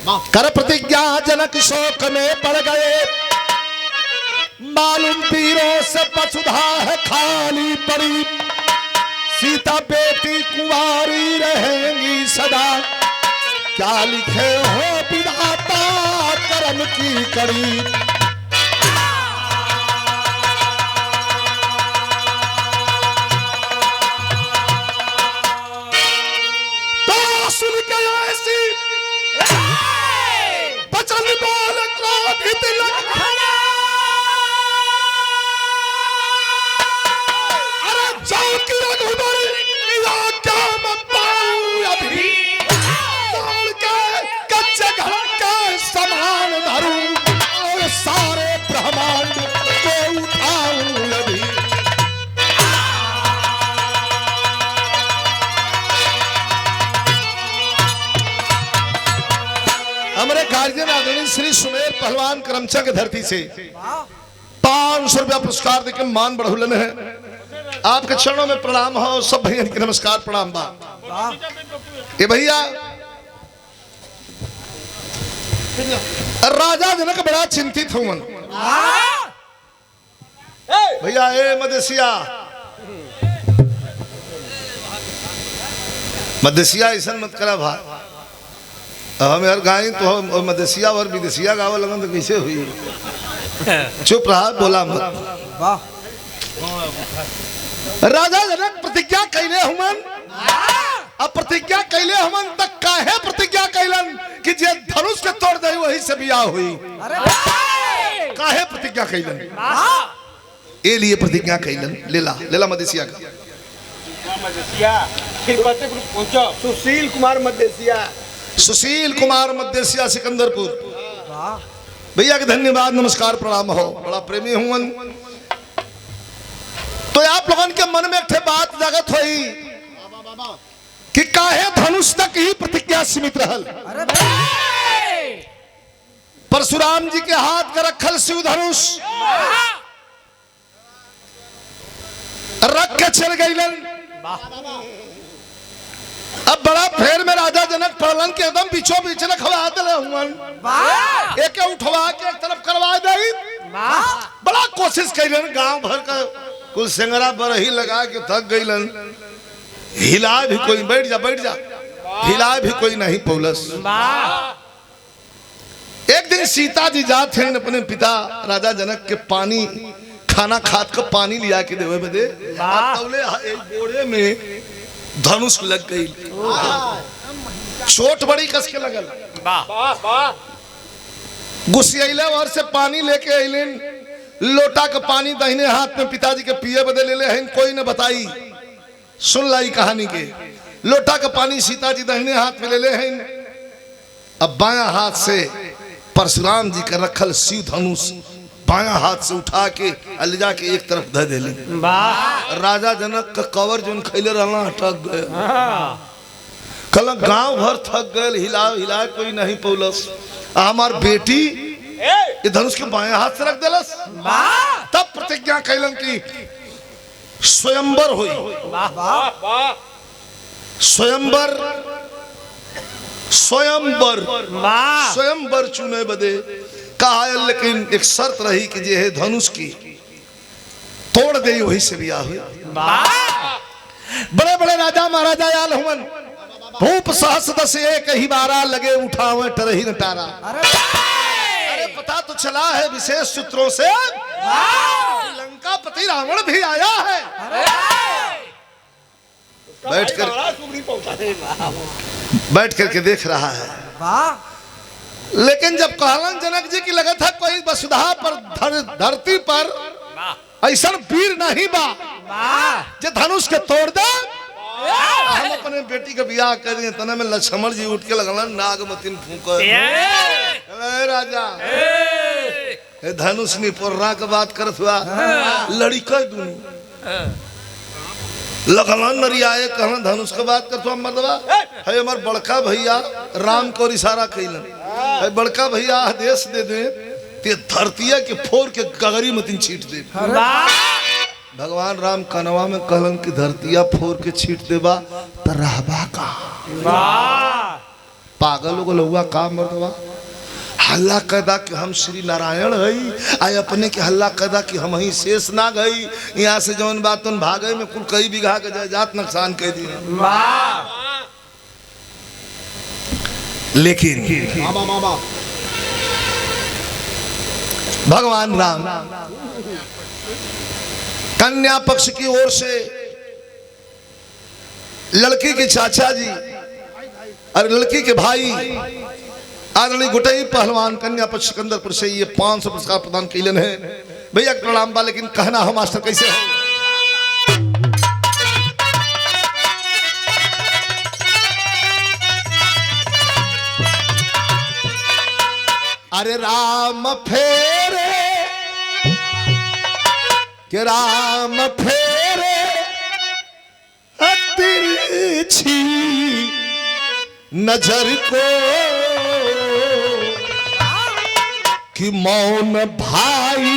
कर प्रतिज्ञा जनक शोक में पड़ गए, मालूम वीरों से वसुधा है खाली पड़ी, सीता बेटी कुंवारी रहेंगी सदा, क्या लिखे हो विधाता कर्म की कड़ी। तो सुन के ऐसी बचन बोल क्रोधित लखन, अरे जाओ कि रघुबर या क्या मैं पाऊं अभी, तोड़ के कच्चे घर के समान धरूं और सारे ब्रह्मांड को उठाऊं अभी। हमारे गार्जियन आदरणीय श्री सुमेर पहलवान करमचक धरती से 500 रुपया पुरस्कार देकर मान बढ़ुलन है। आपके चरणों में प्रणाम हो, सब भैया के नमस्कार प्रणाम बा। ये भैया राजा जनक बड़ा चिंतित हुआ भैया। ए मदेशिया, मदेशिया ऐसा मत करा भा, हम यार गाय तो मदेशिया और विदेशिया गावे लगन तो कैसे हुई। चुप रहा, बोला मत। राजा जनक प्रतिज्ञा कैले हुमन, अब प्रतिज्ञा कैले हुमन तक काहे प्रतिज्ञा कैलन कि जे धनुष के तोड़ दे वही से बियाह हुई। काहे प्रतिज्ञा कैलन, ए लिए प्रतिज्ञा कैलन। लेला लेला मदेशिया का सुशील कुमार मदेशिया, सुशील कुमार मदेशिया सिकंदरपुर। भैया के धन्यवाद नमस्कार प्रणाम हो, बड़ा प्रेमी हुवन। तो आप लोगों के मन में एक बात जागत हुई कि काहे धनुष तक ही प्रतिज्ञा सीमित रहल। परशुराम जी के हाथ का रखल शिव धनुष रख के चल गईलन। अब बड़ा फेर में राजा जनक पड़लन के एकदम बीचों बीच रखवा दिले हुवन, एक उठवा के एक तरफ करवा दे। बड़ा कोशिश कैलन, गांव भर का कुल सिंगरा बरही लगा के थक गईलन, हिला भी कोई, बैठ जा बैठ जा, हिला भी कोई नहीं पौलस। एक दिन सीता जी जात हैं अपने पिता राजा जनक के पानी खाना खात का पानी लिया के देवे बदे, एक बोरे में धनुष लग गई, चोट बड़ी कस के लगल। गुस्सियले और से पानी लेके अइलेन, लोटा का पानी दाहिने हाथ में पिताजी के पिए बदे ले ले हैं, कोई न बताई। सुन लाई कहानी के, लोटा का पानी सीता जी दाहिने हाथ में ले ले हैं। अब बायां हाथ से परशुराम जी का रखल शिव धनुष बायां हाथ से उठा के ले जाके एक तरफ धर दे ले। राजा जनक का कवर जो खैले रहना अटक गया, कल गांव भर थक गए, हिला हिला कोई नहीं पौलस। हमार बेटी ये धनुष के बाएं हाथ से रख देलस। तब प्रतिज्ञा कैलन की स्वयंवर हुई, स्वयंवर स्वयंवर स्वयंवर चुने बदे कहा, लेकिन एक शर्त रही कि जे है धनुष की तोड़ दे वही से बियाह हुई। बड़े बड़े राजा महाराजा आल हुमन, भूप सहस दस एक ही बारा लगे उठावे टरही न टारा। अरे पता तो चला है विशेष सूत्रों से लंका पति रावण भी आया है। बैठ करके देख रहा है। लेकिन जब कहलन जनक जी की लगा था कोई वसुधा पर धरती पर ऐसा वीर नहीं बा जे धनुष के तोड़ दे। हम अपने बेटी का बियाह कर दिए, तना में लक्ष्मण जी उठ के लगलन नागमतिन फूंक। राजा धनुष नहीं पोर्रा का बात करत हुआ, लड़का दोनों लगलन नरियाए कहलन धनुष का बात करत हुआ। मर्दवा है हमार बड़का भैया राम को इशारा कैलन, है बड़का भैया आदेश दे दे ते धरतिया के फोड़ के गगरी मतिन छीट दे। भगवान राम कनवा में कहलन कि धरतिया फोड़ के छीट देबा त रहबा का। पागल हो गल हुआ का मर्दवा हल्ला कदा कि हम श्री नारायण हई आए अपने के हल्ला कदा कि हम ही शेष ना गई यहाँ से जौन बात तुम भागे में कुल कई बीघा के जायदाद नुकसान कर दिए लेकिन भगवान राम कन्या पक्ष की ओर से लड़की के चाचा जी और लड़की के भाई आदरणीय गुटई पहलवान कन्या पक्ष सिकंदरपुर से ये 500 पुरस्कार प्रदान किए हैं भैया प्रणाम बा। लेकिन कहना हो मास्टर कैसे हो अरे राम फेरे के राम फेरे तिरछी नजर को कि मौन भाई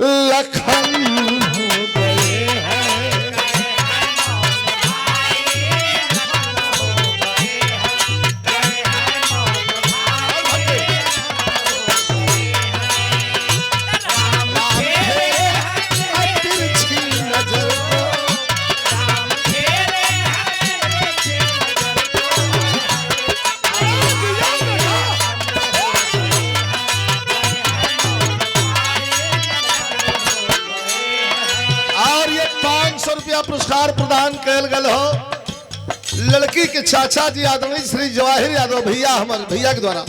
लखन हो गए हैं तिरछी नजर रुपया पुरस्कार प्रदान कल गल हो लड़की के चाचा जी आदरणीय श्री जवाहिर यादव भैया हमारे भैया के द्वारा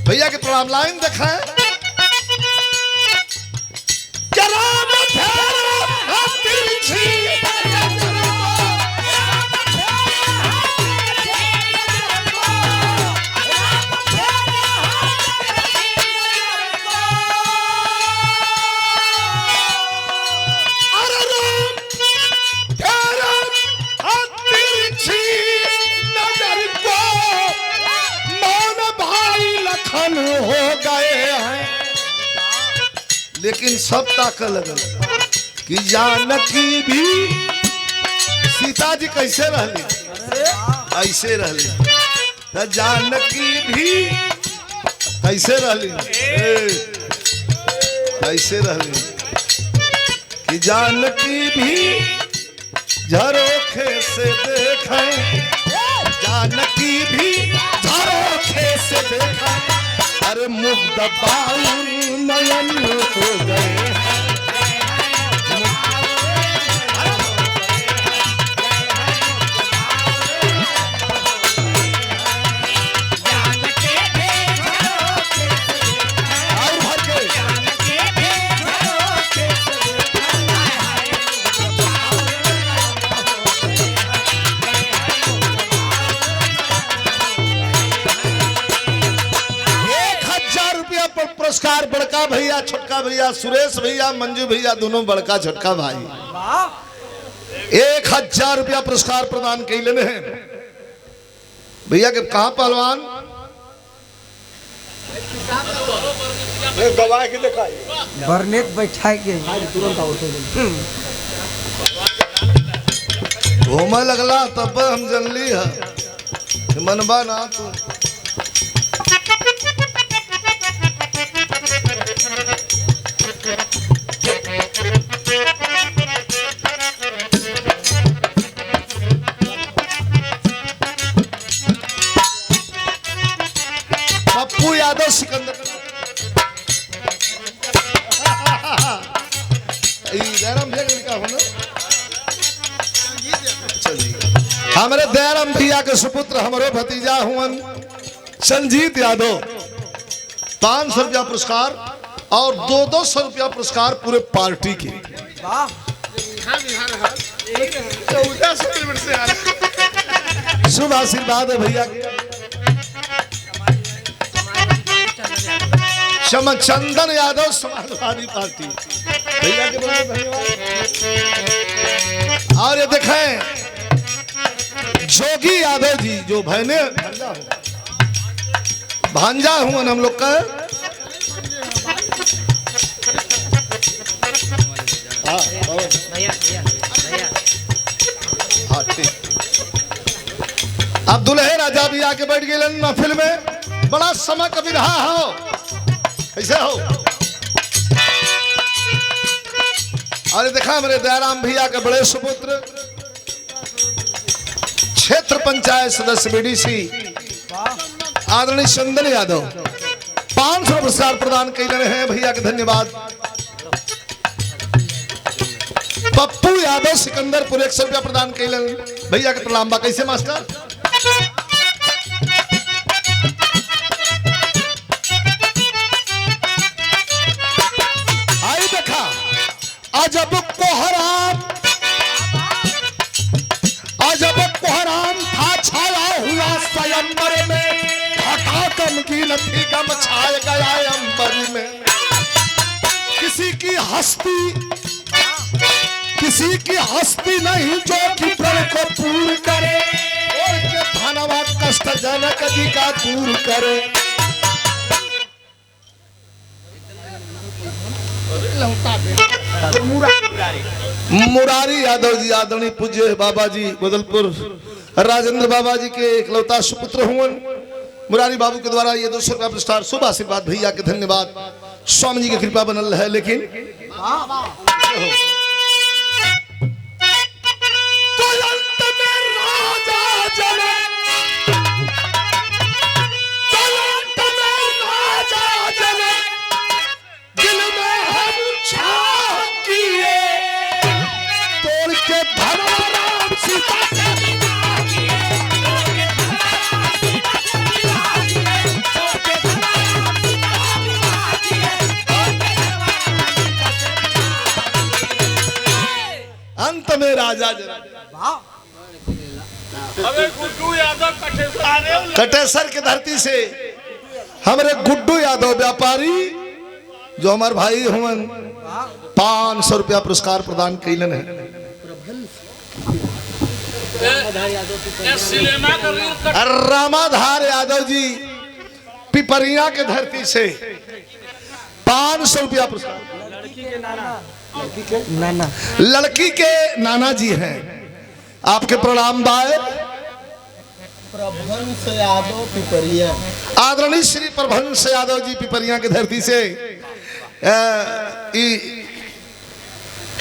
भैया के प्रणाम लाइन देखें हो गए हैं। लेकिन सब ताक लगल कि जानकी भी सीता जी कैसे रहली ऐसे रहली जानकी भी कैसे रहली कैसे रहली कि जानकी भी झरोखे से देखें जानकी भी झरोखे से देखें अरे मुग्ध पाउर नयन हो गए पुरस्कार बड़का भैया छोटका भैया सुरेश भैया मंजू भैया दोनों बड़का छोटका भाई 1000 रुपया पुरस्कार प्रदान कैले हैं भैया के कहा पहलवान गवाह के दिखाई बरनेट बैठा के घूमे लगला तब हम जनली है मनबा ना तू पप्पू यादव सिकंदर हमारे दयाराम भैया के सुपुत्र हमारे भतीजा हुन संजीत यादव 500 रुपया पुरस्कार और 200 रुपया पुरस्कार पूरे पार्टी के शुभ आशीर्वाद है भैया के चंदन यादव समाजवादी पार्टी भैया के बहुत धन्यवाद। और ये देखें जोगी यादव जी जो भाने भांजा हूं हम लोग का अब दुल्हे राजा भी आके बैठ गए महफिल में। बड़ा समय कभी रहा हो, कैसे हो? अरे देखा मेरे दयाराम भैया के बड़े सुपुत्र क्षेत्र पंचायत सदस्य बीडीसी आदरणीय चंदन यादव 500 पुरस्कार प्रदान कर रहे हैं। भैया के धन्यवाद। पप्पू यादव सिकंदरपुर 100 रुपया प्रदान कर भैया के प्रणाम बा। कैसे मास्टर? आई देखा अजब कोहराम था छाया हुआ स्वयंवर में, घटा कम की नथी गम छाया गया अंबर में। किसी की हस्ती नहीं जो कि प्रण को पूर्ण करे, और के धनवा कष्ट जनक जी का दूर करे। मुरारी यादव जी आदरणीय पूज्य बाबा जी बदलपुर राजेंद्र बाबा जी के इकलौता सुपुत्र हुए। मुरारी बाबू के द्वारा ये 200 रुपया पुरस्कार शुभ आशीर्वाद। भैया के धन्यवाद। स्वामी जी की कृपा बनल है। लेकिन तो अंत में राजा जनक, दिल में हम छाह किए, तोड़ के धरा राम सीता अंत में राजा जनक। कटेसर के धरती से हमारे गुड्डू यादव व्यापारी जो हमारे भाई हुए 500 रुपया पुरस्कार प्रदान कैलन है। रामाधार यादव जी पिपरिया के धरती से 500 रुपया पुरस्कार। लड़की के नाना जी हैं। आपके प्रणाम बाय। प्रभंस यादव पिपरिया, आदरणीय श्री प्रभंस यादव जी पिपरिया की धरती से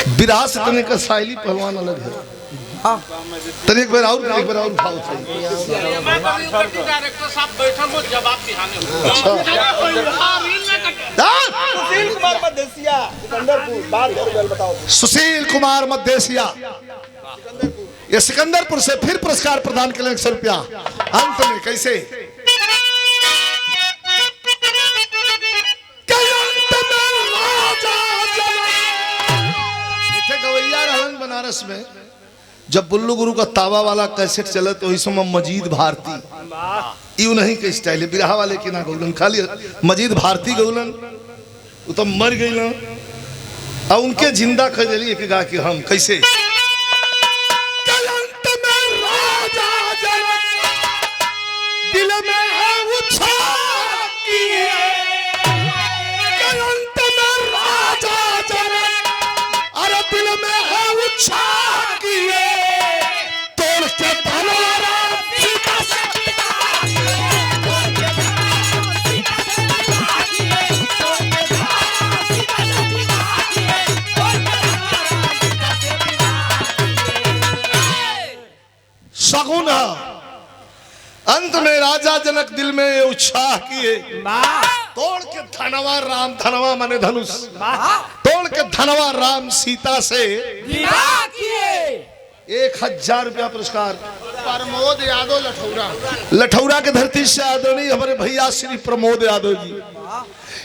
विरासत तने का शैली पहलवान अलग है। तने एक बार और उठाओ सुशील कुमार मदेशिया ये सिकंदरपुर से फिर पुरस्कार प्रदान करें 100 रुपया। अंत में कैसे? गवैया रहन बनारस में जब बुल्लू गुरु का तावा वाला कैसेट चला तो इस समय मजीद भारती यू नहीं के स्टाइल है। बिरहा वाले की ना गौलन, खाली मजीद भारती गौलन। वो तो मर गई ना, और उनके जिंदा कर दिली एक गा के हम कैसे? दिल में है उछा किए, अंत में राजा जनक, अरे दिल में है उछा किए, तोड़ के धनवारा सीता से शगुन है। अंत में राजा जनक दिल में उत्साह किए, तोड़ के धनवा राम, धनवा माने धनुष, तोड़ के धनवा राम सीता से विवाह किए। 1000 रुपया पुरस्कार। प्रमोद यादव लठौरा, लठौरा के धरती से आदरणीय हमारे भैया श्री प्रमोद यादव जी।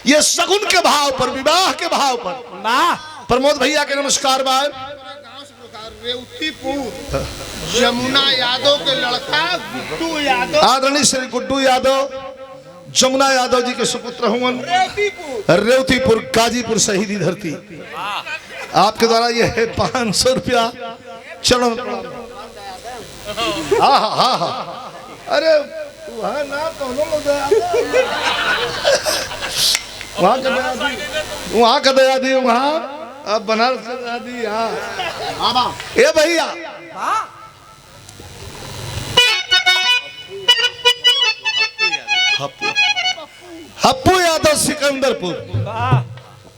ये शगुन के भाव पर, विवाह के भाव पर प्रमोद भैया के नमस्कार। बाय रेवतीपुर जमुना यादव के लड़का गुड्डू यादव, आदरणीय श्री गुड्डू यादव जमुना यादव जी के सुपुत्र हुए। रेवतीपुर गाजीपुर शहीदी धरती। आपके द्वारा ये है 500 रुपया चरण। हाँ अरे वहाँ ना वहाँ का दया दी, वहाँ अब बनारस का दया दी। हाँ ए भैया हप्पू हप्पू यादव सिकंदरपुर।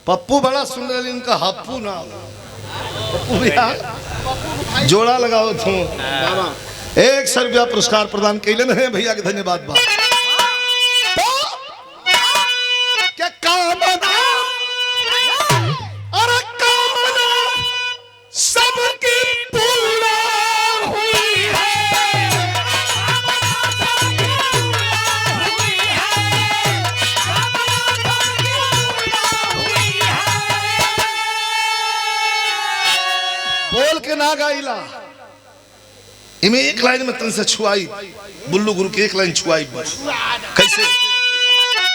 पप्पू बड़ा सुंदर, इनका हप्पू नाम। पप्पू भैया जोड़ा लगाओ तुम। 100 रुपया पुरस्कार प्रदान कैले हैं भैया के धन्यवाद बा। तो क्या कामना, अरे कामना सबकी पूरा हुई है। बोल के ना गाइला, इमें एक लाइन में तन से छुआई, बुल्लू गुरु की एक लाइन छुआई बस। कैसे?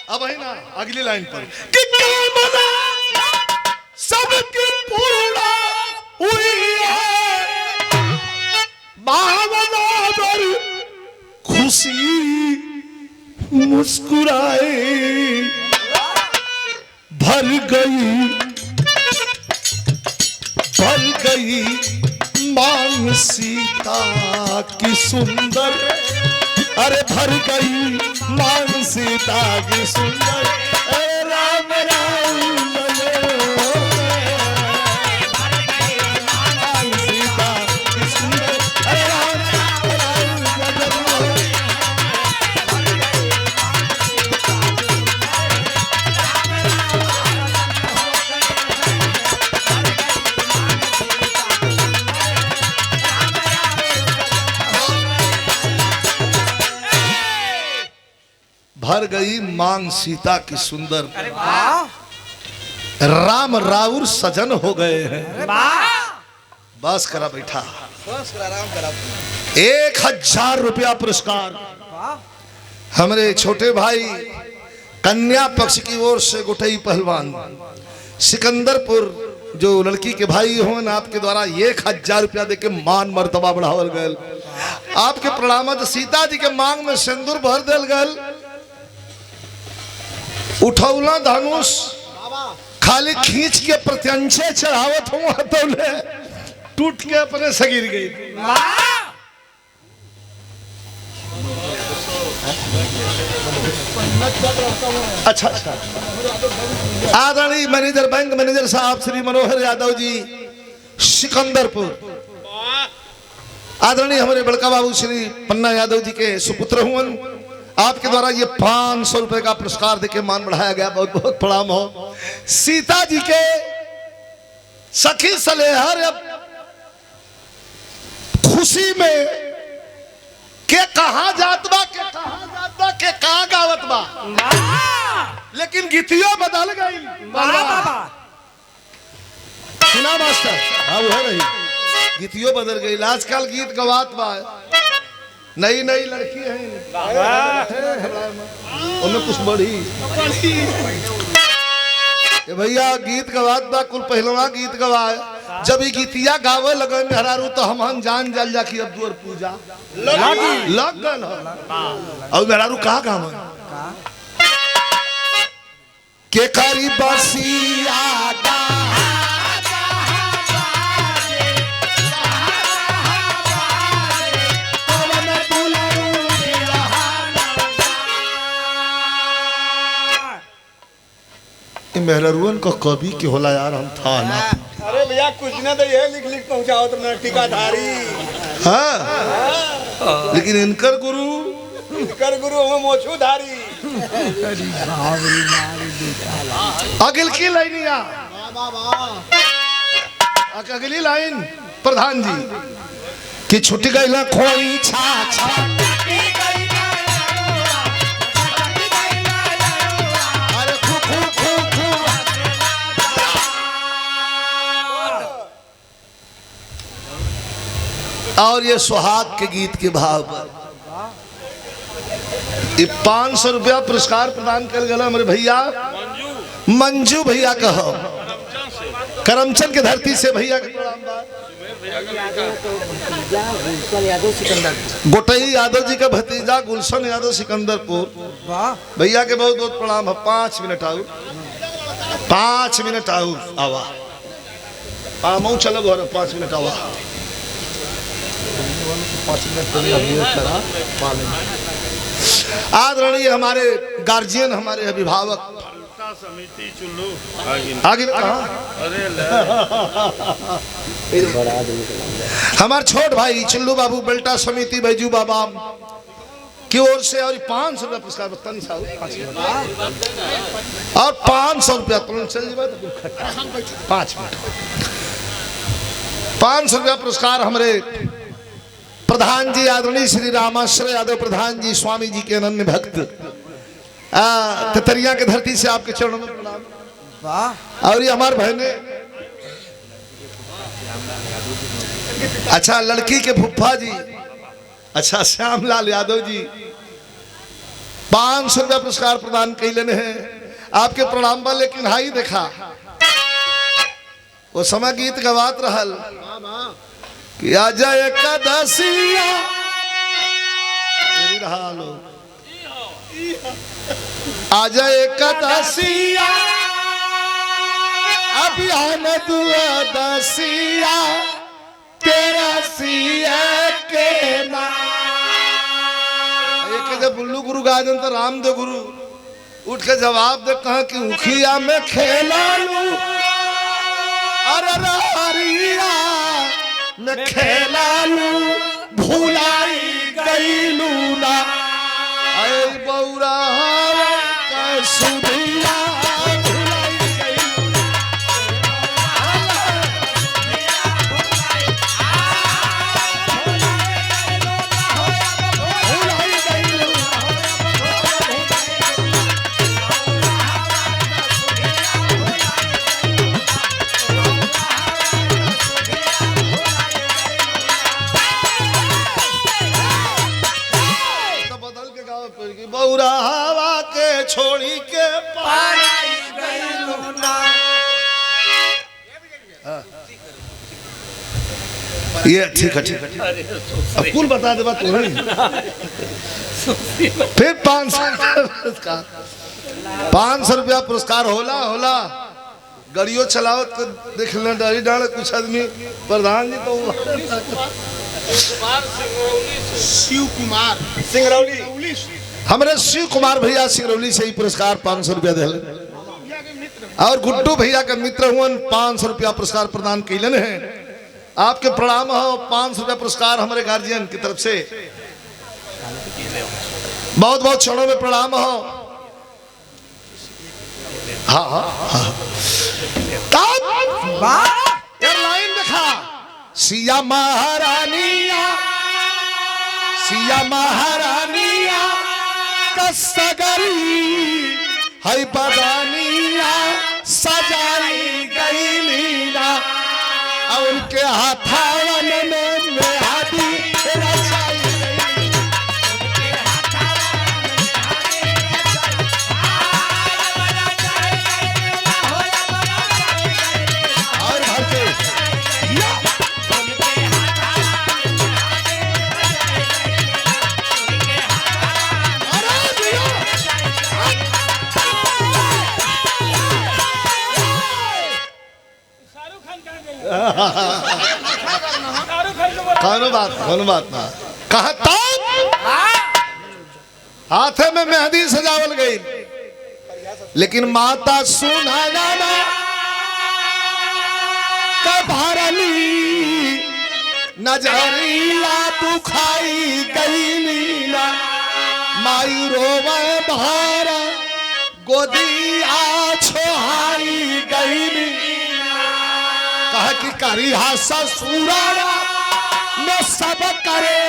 अब है ना अगली लाइन पर कि कामना सबकी पूरा हुई है, भावना पर खुशी मुस्कुराए भर गई मांग सीता की सुंदर, अरे भर गई मांग सीता की सुंदर। अरे राम राम मांग सीता की सुंदर, अरे राम भर गई मांग सीता की सुंदर, राम राउर सजन हो गए हैं। बस करा बैठा। 1000 रुपया पुरस्कार हमारे छोटे भाई कन्या पक्ष की ओर से गुटई पहलवान सिकंदरपुर जो लड़की के भाई हो, आपके द्वारा 1000 रुपया देके मान मर्तबा बढ़ावल गल। आपके प्रणाम। सीता जी के मांग में सिंदूर भर दिल गल। उठौला धनुष खाली खींच के प्रत्यंचे चढ़ावत हूँ, हथौले टूट के अपने से गिर गई। अच्छा अच्छा। आदरणीय मैनेजर, बैंक मैनेजर साहब श्री मनोहर यादव जी सिकंदरपुर, आदरणीय हमारे बड़का बाबू श्री पन्ना यादव जी के सुपुत्र हुए, आपके द्वारा ये 500 रुपए का पुरस्कार देके मान बढ़ाया गया। बहुत बहुत प्रणाम हो। सीता जी के सखी सलेहर खुशी में के कहा जात बा, के कहा जात बा, के कहा गावत बा, लेकिन गीतियों बदल गई। सुना मास्टर? हाँ वो है रही, गीतियों बदल गई। आजकल गीत गवात बा, नई नई लड़की है उनमें कुछ बढ़ी भैया गीत गवात बा। कुल पहलवा गीत गवाए, जब ये गीतिया गावे लगे मेहरारू तो हम जान जल जा कि अब दुआर पूजा लग गल। और मेहरारू कहा गावे के करी बसिया गा मेहरुअन का कवि के होला यार, हम था ना। अरे भैया कुछ ना तो ये लिख लिख पहुंचाओ तुमने टीकाधारी। हाँ लेकिन इनकर गुरु हमें मोछूधारी। अगल की लाइनिया, अगली लाइन प्रधान जी कि छुट गई ना खोई छा छा और ये सुहाग के गीत के भाव पर ये 500 रुपया पुरस्कार प्रदान कर गया हमारे भैया मंजू भैया कहो करमचंद के धरती से भैया के गोटई यादव जी का भतीजा गुलशन यादव सिकंदरपुर भैया के बहुत बहुत प्रणाम है। 5 मिनट आओ 5 मिनट आओ आवा आमऊ चलो घर 5 मिनट आवा 5 मिनट आदरणीय हमारे गार्जियन, हमारे अभिभावक समिति चुल्लू आगे हमारे छोट भाई चिल्लू बाबू बेल्टा समिति बैजू बाबा की ओर से और 500 रुपया पुरस्कार बता नहीं साहब और 500 रुपया तुरंत चल जाए 5 मिनट 500 रुपया पुरस्कार हमारे प्रधान जी आदरणीय श्री रामाश्रय यादव प्रधान जी स्वामी जी के अनन्य भक्त ततरिया के धरती से आपके चरणों में प्रणाम। वाह। और ये हमारे बहने अच्छा लड़की के फुफ्फा जी अच्छा श्यामलाल यादव जी 500 रुपया पुरस्कार प्रदान कैले हैं आपके प्रणाम बा। लेकिन हाई देखा वो समय गीत गवात रहल कि आजा एकादशिया आजा एकादशिया अभियान दुआदशिया तेरा सिया के ना एक जब बुल्लू गुरु गाजन तो रामदेव गुरु उठ के जवाब दे कहा कि उखिया में खेला लू अरे हरिया में खेला लू भुलाई गईलू ना अरे बौरा का सुधिया भुलाई गईलू बौरा हवा के छोड़ी के पाई गईलू ना। ये ठीक है ठीक है अब कुल बता दे बात तुम्हें फिर 500 रुपया पुरस्कार होला होला गाड़ियों चलाओ तो देख लेना डरी डाल कुछ आदमी प्रधान जी तो शिव कुमार सिंगरौली हमारे शिव कुमार भैया सिंगरौली से ही पुरस्कार 500 रुपया दे और गुड्डू भैया का मित्र हुआ 500 रुपया पुरस्कार प्रदान कैलन है। आपके प्रणाम हो 500 रुपया पुरस्कार हमारे गार्जियन की तरफ से बहुत बहुत चरणों में प्रणाम हो। हाँ हाँ एयरलाइन देखा सिया महारानिया कसगरी है बदानिया सजाई गईलीना और उनके हाथावन में मेहदी रचाई गई और भर के कौन बात ना कहा तब हाथे में मेहंदी सजावल गई लेकिन माता सुना जाना कभरली नजरिया दुखाई गईली ना माई रोवे भार गोदिया छोहाई गईली कहा कि करी हासा सूरावा में सब करे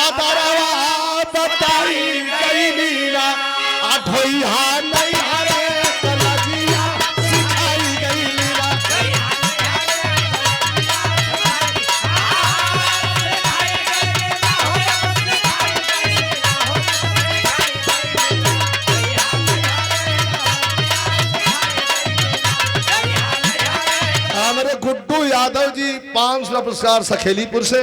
अबरवा बताई गईली ना आठोइया नहीं हरे कलजिया सिखाई गईली ना हमारे गुड्डू यादव जी 500 पुरस्कार सखेलीपुर से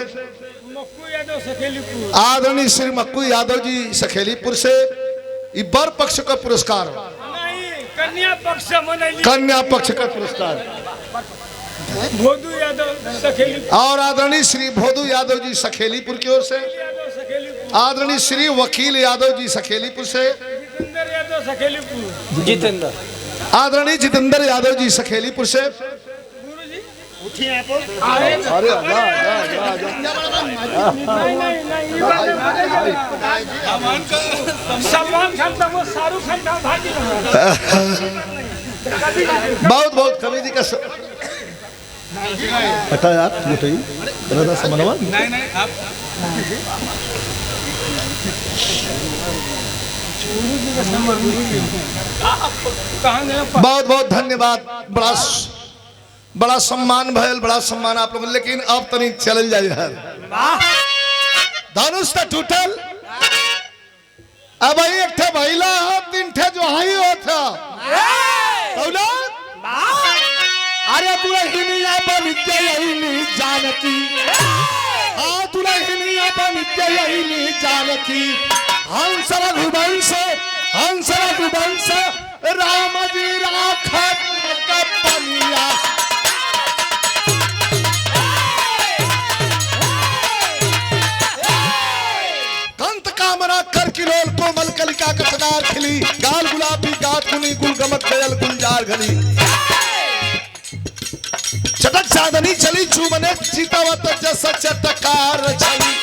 आदरणीय श्री मक्कू यादव जी सखेलीपुर से बर पक्ष का पुरस्कार कन्या पक्ष का पुरस्कार भोदू यादव सखेली और आदरणीय श्री भोदू यादव जी सखेलीपुर की ओर से आदरणीय श्री वकील यादव जी सखेलीपुर से, जितेंद्र आदरणीय जितेंद्र यादव जी सखेलीपुर से, अरे बहुत बहुत कवि जी का हटा यार नहीं आप बहुत बहुत धन्यवाद। बड़ा सम्मान भयल, बड़ा सम्मान आप लोग। लेकिन अब तनी चल जाए धनुष तो टूटल, अब एक ठे भैला तीन ठे जो हाई होता अरे दुल्हनिया बन गई जानकी, हाँ दुल्हनिया बन गई जानकी, हंस रघुवंश राम जी राखत कपलिया। कंत कामना कर किलोल कोमल कलिका कटदार खिली, गाल गुलाबी गात मुनि गुल गमक गयल गुलजार घली, चटक साधनी चली चूमने चितावत जस चटकार चली,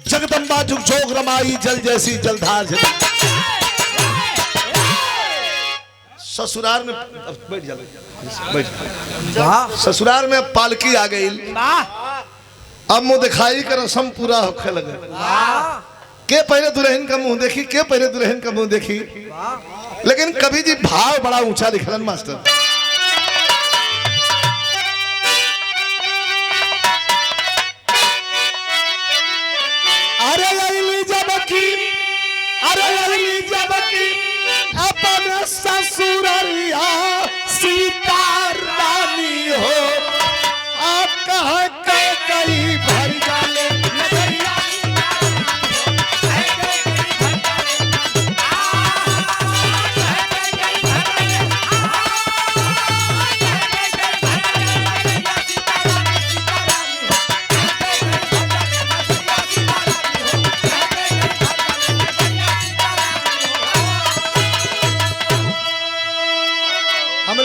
जगदम्बा जुग जोग रमाई जल जैसी जलधार झली। ससुराल में बैठ जा, बैठ। ससुराल में पालकी आ गई, अब मुंह दिखाई का रस्म पूरा होखे लगे। के पहले दुल्हन का मुंह देखी, के पहले दुल्हन का मुंह देखी। लेकिन कवि जी भाव बड़ा ऊंचा लिखलन मास्टर। अरे जबकि अपन ससुरिया सीता रानी हो, आप कहाँ के कई भर जाले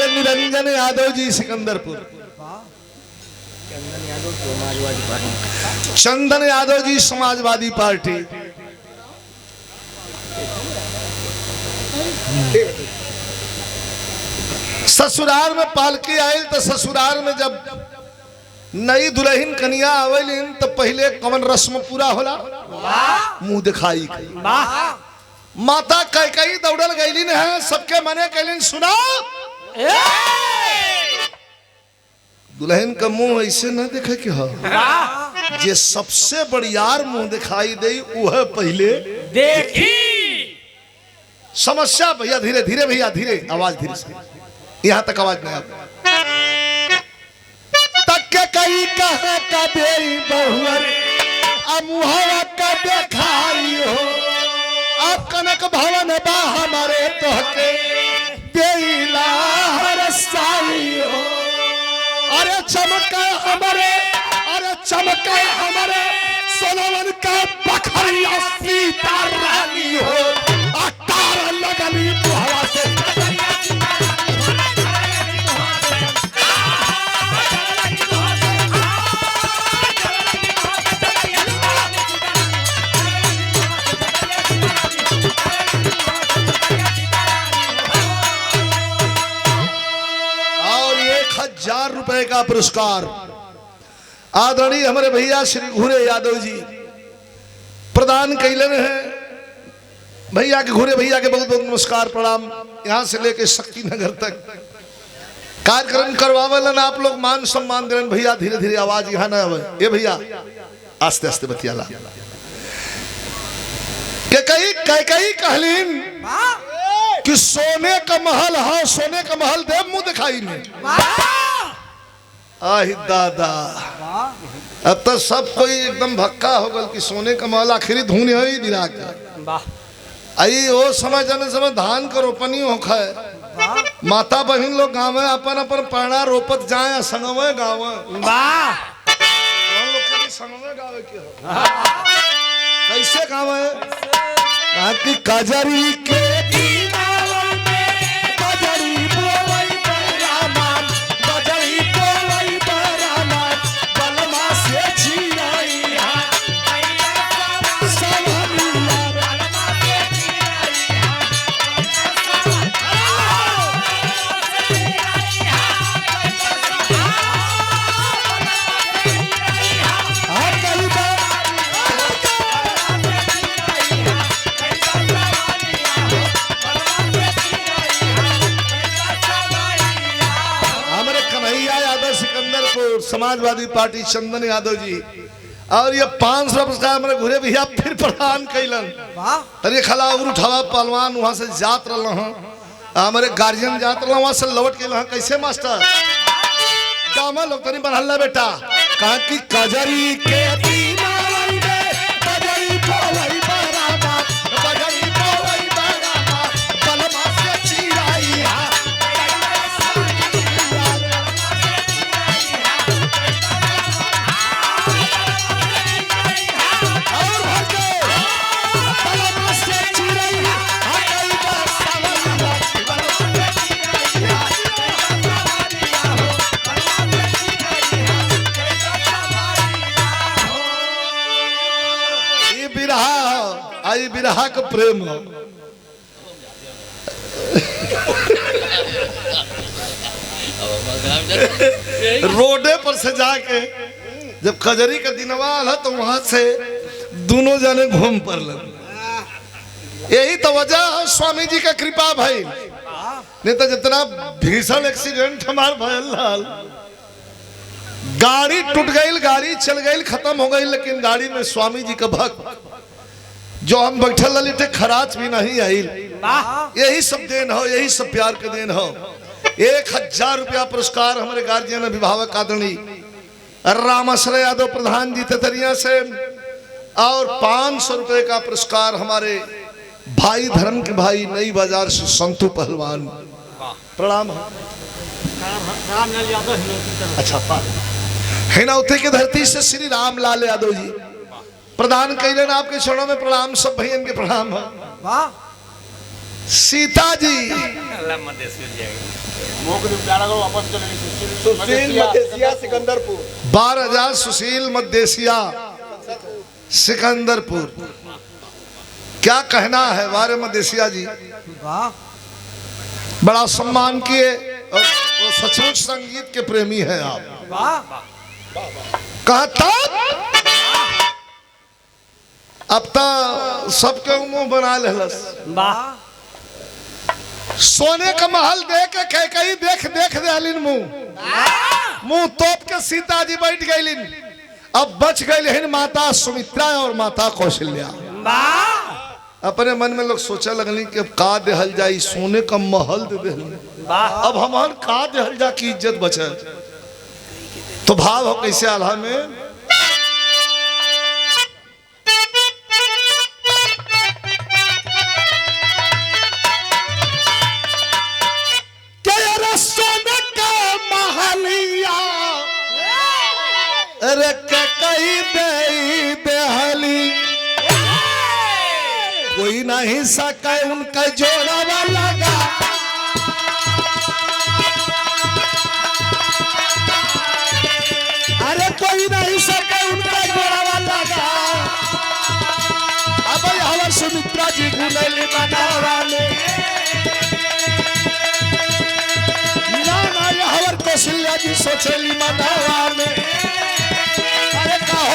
निरंजन यादव जी सिकंदरपुर, चंदन यादव जी समाजवादी पार्टी, ससुराल में पालकी आयल तो ससुराल में जब नई दुल्हन कन्या आवेलिन तो पहले कवन रस्म पूरा होला, मुंह दिखाई। माता कैकई दौड़ल गईलिन है, सबके मने कैलिन सुना दुल्हन का मुंह ऐसे न देखे कि जे सबसे बढ़ियार मुंह दिखाई दे वह पहले देखी। समस्या भैया धीरे धीरे, भैया धीरे, आवाज धीरे से, यहां तक आवाज नहीं आती। तक के कई कहा का देई बहुअर अमुहवा का देखाई हो, अब कनक भवन बा हमारे तोहके देईला हर साई हो। अरे चमके हमारे, अरे चमके हमारे सोनवन का बखरिया सीता रानी हो, अटार लगली हवा से ₹1000 का पुरस्कार आदरणीय हमारे भैया श्री घूरे यादव जी प्रदान कैलन है। भैया के घूरे भैया के बहुत बहुत नमस्कार प्रणाम। यहाँ से लेके शक्ति नगर तक कार्यक्रम करवावलन आप लोग, मान सम्मान देन। भैया धीरे धीरे आवाज यहाँ ना आवे, ये भैया आस्ते आस्ते बतियाला के कई कहलीन कि सोने का महल, हाँ सोने का महल देव मुंह दिखाई में। आहि दादा, अब तो सब कोई एकदम भक्का हो गल कि सोने का महल आखिरी धुन है ही दिला के। आई वो समय जाने समय धान का रोपनी होखा है, माता बहन लोग गाँव में अपन अपन पाना रोपत जाए संगवे गाँव संगवे गाँव के हो। कैसे काम है कहा कि कजरी के दीनावन में कजरी बोवई बरामान कजरी बोवई बरामान बलमा से छियाइया सवनिया बलमा से छियाइया सिकंदरपुर समाजवादी पार्टी चंदन यादव जी और ये 500 पुरस्कार हमारे घुरे भैया फिर प्रदान कैलन तरी खला और उठावा पहलवान वहां से जात रहा हमारे गार्जियन जात रहा वहां से लौट के कैसे मास्टर कामा लोग तनी बनहल्ला बेटा कहा कि कजरी के दीनावन में कजरी बोवई बराबर कजरी बोवई बराबर बलमा से चिराइया आई बिरहा का प्रेम हो रोडे पर से जाके जब खजरी का दिनवा है तो वहां से दोनों जने घूम पर यही तो वजह है स्वामी जी का कृपा भाई नहीं तो जितना भीषण एक्सीडेंट हमार भयल लाल गाड़ी टूट गई गाड़ी चल गई खत्म हो गई लेकिन गाड़ी में स्वामी जी का भक्त जो हम बैठल लली थे खराच भी नहीं आई यही सब देन हो यही सब प्यार के देन हो 1000 रुपया पुरस्कार हमारे गार्जियन अभिभावक आदरणीय रामाश्रय यादव प्रधान जी तेतरिया से और 500 रुपए का पुरस्कार हमारे भाई धर्म के भाई नई बाजार से संतू पहलवान प्रणाम अच्छा हिनौती की धरती से श्री रामलाल यादव जी प्रदान कैलन आपके चरणों में प्रणाम सब भैया के प्रणाम है सीता जी सुशील मदेशिया सिकंदरपुर 12,000 सुशील मदेशिया सिकंदरपुर क्या कहना है वारे मदेशिया जी बड़ा सम्मान किए और सचमुच संगीत के प्रेमी हैं आप कहता अब तो सबके मुंह बना लेलस सोने का महल देख के कई देख देख दे मुंह तोप के सीता जी बैठ गई अब बच गई माता सुमित्रा और माता कौशल्या अपने मन में लोग सोचा लगनी कि अब का देहल जाई सोने का महल दे दे अब हमार का देहल जा की इज्जत बचे तो भाव हो कैसे आल्हा में अरे कई देहली कोई नहीं सके उनका जोड़ा लगा अरे कोई नहीं सके उनका जोड़ा लगा अब हमार सुमित्रा जी गुलेली बनावाले ना हमार कौशल्या जी सोचेली मनावाले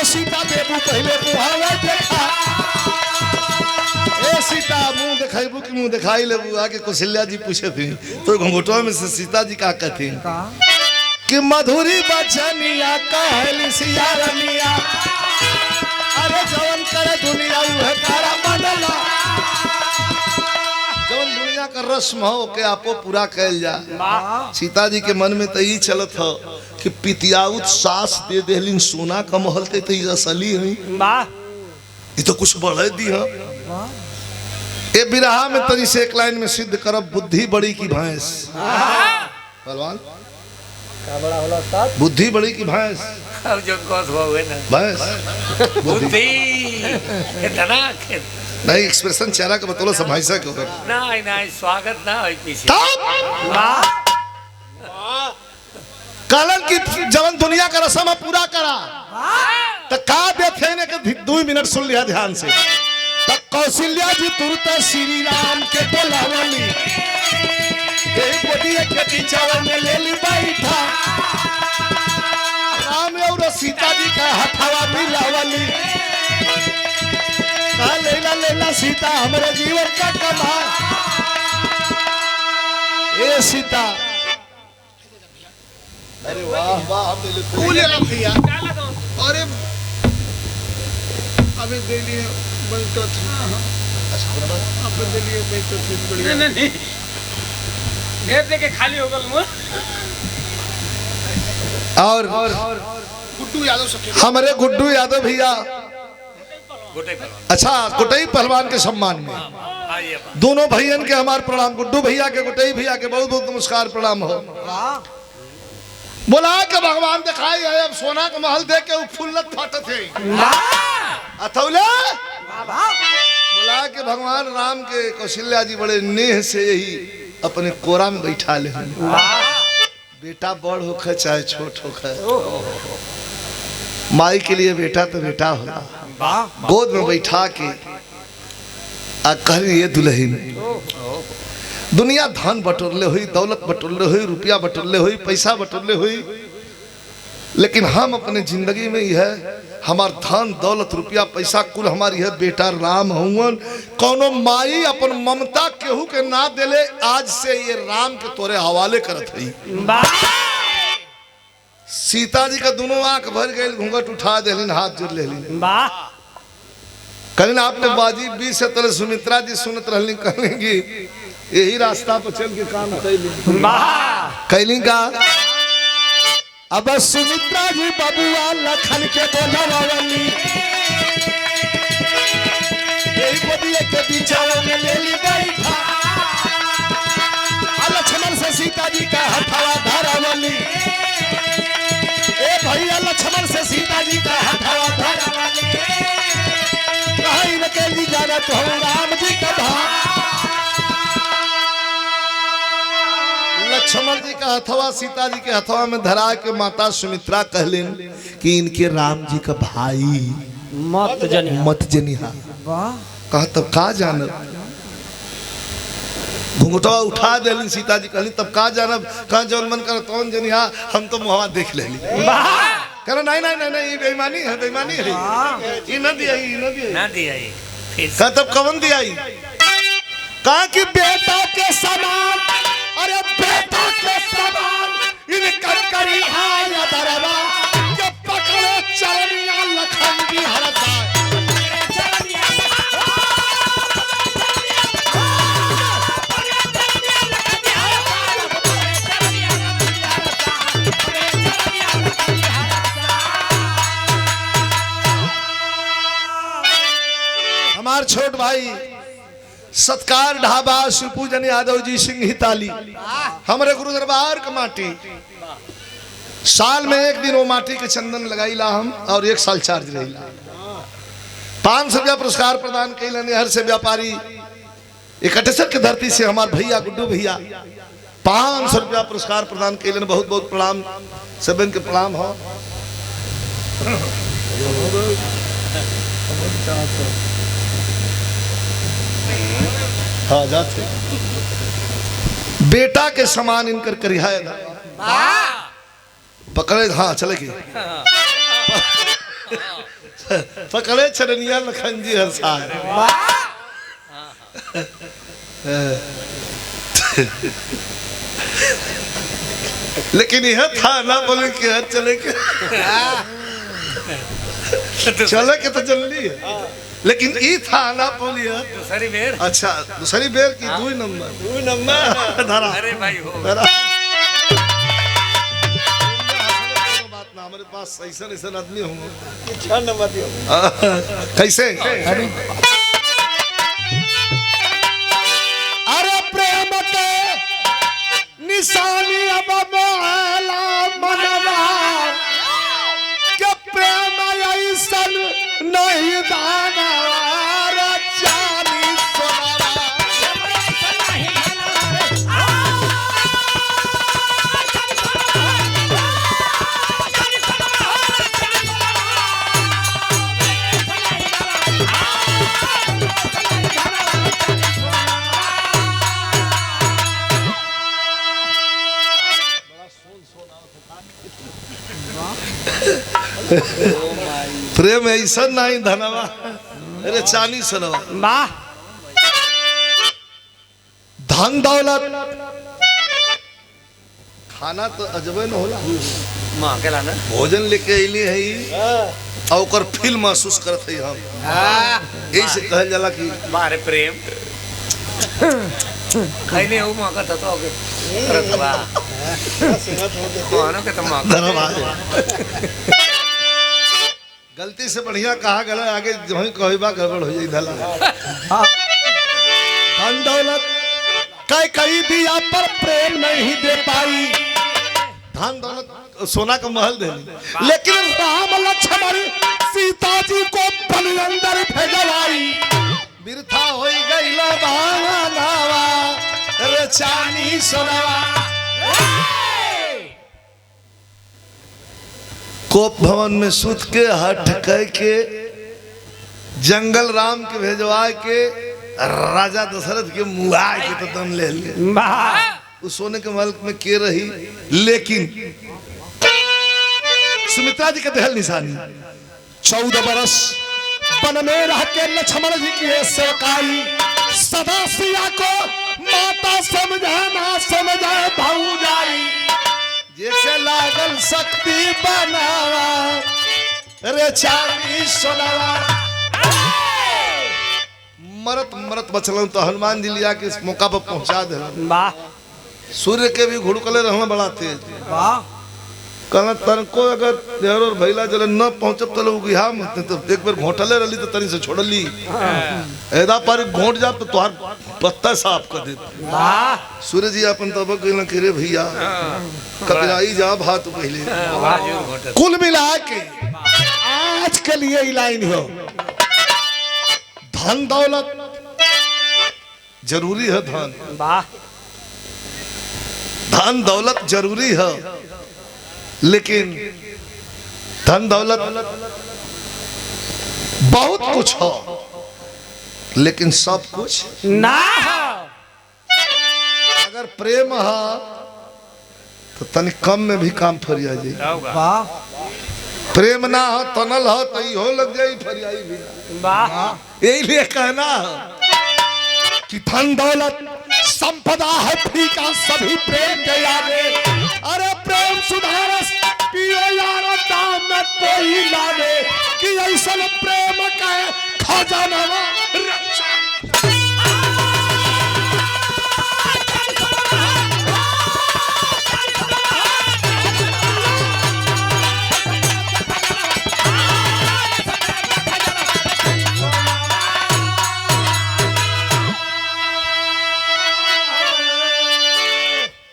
सीता देबू पहले बुहावा देखा ए सीता मुंह दिखाईबू कि मुंह दिखाई लेबू आके कौशल्या जी पूछे थी तो घुंघटवा में से सीता जी का कहती कि मधुरी बचनिया कहली सिया रनिया अरे जवन करे दुनिया उहे करा मनला जवन दुनिया का रस्म हो के आपो पूरा कैल जा सीता जी के मन में तो यही चलत हो कि पितियाउत सास दे देलिन सोना का महल ते तो असली है ये तो कुछ बढ़े दी है ए बिरहा में तनी से एक लाइन में सिद्ध करब बुद्धि बड़ी की भैंस पहलवान का बड़ा होला उस्ताद बुद्धि बड़ी की भैंस अब जो कौन हुआ है ना भैंस बुद्धि इतना नहीं एक्सप्रेशन चेहरा का बतौलो सब भाई साहब के होगा नहीं नहीं स्वागत ना हो पीछे कालन की जवन दुनिया का रस्म है पूरा करा तो का देखे ने के 2 मिनट सुन लिया ध्यान से तब कौशल्या जी तुरंत श्री राम के बोलावली एक गोदी के पीछावा में ले ली बैठा राम और सीता जी का हथवा मिलावली का लेला लेला सीता हमारे जीवन का कमाल ए सीता अरे वाह वाह फूल भैया अरे अभी दे लिए बनता था अब दे लिए बनता था बढ़िया नहीं घेर दे के खाली हो गल मुंह और गुड्डू यादव सके हमारे गुड्डू यादव भैया अच्छा गुटई पहलवान के सम्मान में दोनों भैयन के हमारे प्रणाम गुड्डू भैया के गुटई भैया के बहुत बहुत नमस्कार प्रणाम हो बोला के भगवान दिखाई है अब सोना का महल देख के फुल्लत फाटत है अथौले बोला के भगवान राम के कौशल्या जी बड़े नेह से यही अपने कोरा में बैठा ले बेटा बड़ होखे चाहे छोट होखे माई के लिए बेटा तो बेटा होला गोद में बैठा के कह ये दुल्हन दुनिया धन बटोरले हुई दौलत बटोरले हुई रुपया बटोरले हुई पैसा बटोरले हुई लेकिन हम अपने जिंदगी में यह हमार धन दौलत रुपया पैसा कुल हमारी है बेटा राम हुवन कोनो माई अपन ममता केहू के ना देले आज से ये राम के तोरे हवाले करत है सीता जी का दोनों आंख भर गए घूंघट उठा देलिन हाथ जोड़ लेलिन कल आपने बाजी 20 से तले सुमित्रा जी सुनत रहली कहेंगी यही रास्ता पर चल के काम कैली का अब सुमित्रा जी बबुआ लखन के बोलवावली यही गोदिए के बिछावा में ले ली बैठा लक्ष्मण से सीता जी का हथवा धरावली ए भैया लक्ष्मण से सीता जी का हथवा धरावली कहीं न के ली जाना तो राम जी का धाम लक्ष्मण जी का हथवा सीता जी के हथवा में धरा के माता सुमित्रा कहलिन कि इनके राम जी का भाई मत जनिहा कहा तब का जानब घुंघटवा उठा देलिन सीता जी कहली तब का जानब कहा जौन मन कर तौन जनिहा हम तो मुहवा देख लेली कह नहीं नहीं नहीं नहीं बेईमानी है बेईमानी है ये न दिया कहा तब कवन दिया कहा कि बेटा के समान अरे बेटा के समान इन कंकरी आया दरबा के पकड़े चरनिया लखन की हरता हमार छोट भाई सत्कार ढाबा शिवपूजन यादव जी सिंह हिताली हमारे गुरु दरबार का माटी साल में एक दिन वो माटी के चंदन लगाईला हम और 1 साल चार्ज रहीला 500 रुपया पुरस्कार प्रदान कैला हर से व्यापारी 71 की धरती से हमारे भैया गुड्डू भैया 500 रुपया पुरस्कार प्रदान कैलन बहुत बहुत प्रणाम सबन के प्रणाम हो हाँ जाते बेटा के समान इनकर करिया पकड़े हाँ चले की पकड़े चरनिया लखन जी हर साल लेकिन यह था ना बोले कि हर चले के चले के तो जल्दी है लेकिन ई था ना बोलिए दूसरी बेर अच्छा दूसरी बेर की 2 नंबर धरा अरे भाई हो बात ना हमारे पास ऐसा ऐसा आदमी होंगे 6 नंबर दियो कैसे अरे प्रेम के निशानी अब मोहला मनवा के प्रेम ऐसा नहीं दाना प्रेम ऐसा नहीं धनवा, अरे चानी सनवा। वाह धन दौलत खाना तो अजबे न होला। माँ के लाना भोजन लेके अली है और ओकर फील महसूस करत है हम। यही से कहल जाला कि मारे प्रेम खैले हो माँ का तो के रतवा खाना के तो माँ धन्यवाद। गलती से बढ़िया कहा गला, आगे जो ही कहबा गड़बड़ हो जाई धला। धन दौलत कई दिया पर प्रेम नहीं दे पाई। धन दौलत सोना का महल दे, लेकिन राम लक्ष्मण सीता जी को पल अंदर भेजवाई। बिरथा हो गई नावा रे चानी सोनावा। कोप भवन में सुत के हट कह के जंगल राम के भेजवा के राजा दशरथ के मुआ के तो दम ले लिए। उस सोने के महल में के रही, लेकिन सुमित्रा जी के दहल निशानी 14 बरस वन में रह के लक्ष्मण जी की सेवकाई। सदा सिया को माता समझा ना समझा भौजाई। जैसे लागल शक्ति बनावा रे चांदी सोनावा। मरत मरत बचल तो हनुमान जी लिया के इस मौका पर पहुंचा दे। वाह सूर्य के भी घुड़कले रहना बड़ा तेज। वाह कहना तनको अगर देहर और भैला जले न पहुंचब तो लोग यहाँ मत तो एक बार घोटले रही तो तनी से छोड़ली ऐदा पर घोट जा तो तुहार पत्ता साफ कर दे। वाह सूर्य जी अपन तब कहना कि रे भैया ककराई जा भात पहले। कुल मिला के आज के लिए ई लाइन हो, धन दौलत जरूरी है। वाह धन दौलत जरूरी है, लेकिन धन दौलत बहुत कुछ हो, लेकिन सब कुछ ना अगर प्रेम है तो तनि कम में भी काम फरिया जाए। वाह प्रेम ना हो तनल हो तो हो लग जाए फरियाई भी। वाह यही लिए कहना है कि धन दौलत संपदा है फीका सभी प्रेम के आगे। अरे प्रेम सुधारस पियो यार दाम में कोई लागे कि ऐसा प्रेम का खजाना रक्षा।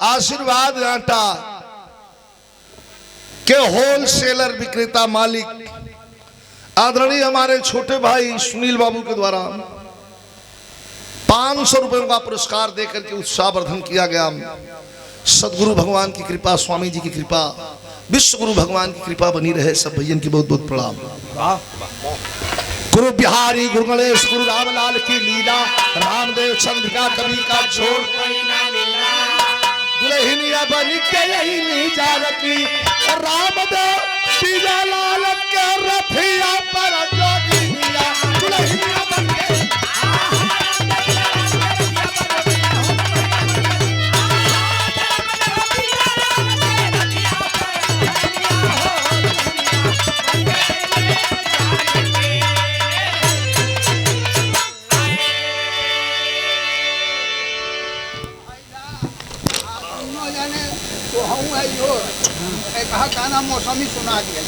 आशीर्वाद आटा के होलसेलर विक्रेता मालिक आदरणीय हमारे छोटे भाई सुनील बाबू के द्वारा 500 रुपयों का पुरस्कार देकर के उत्साहवर्धन किया गया। सदगुरु भगवान की कृपा, स्वामी जी की कृपा, विश्व गुरु भगवान की कृपा बनी रहे। सब भैया की बहुत बहुत प्रणाम। गुरु बिहारी गुरु गणेश गुरु रामलाल की लीला, रामदेव चंद्रिका कवि का जोड़ दुल्हनिया बन के यही जानकी। रामदेव पिया लाल के रथिया पर जोगिनिया दुल्हनिया बन के। तो हम है यो कहा गाना मौसमी सुना दिया।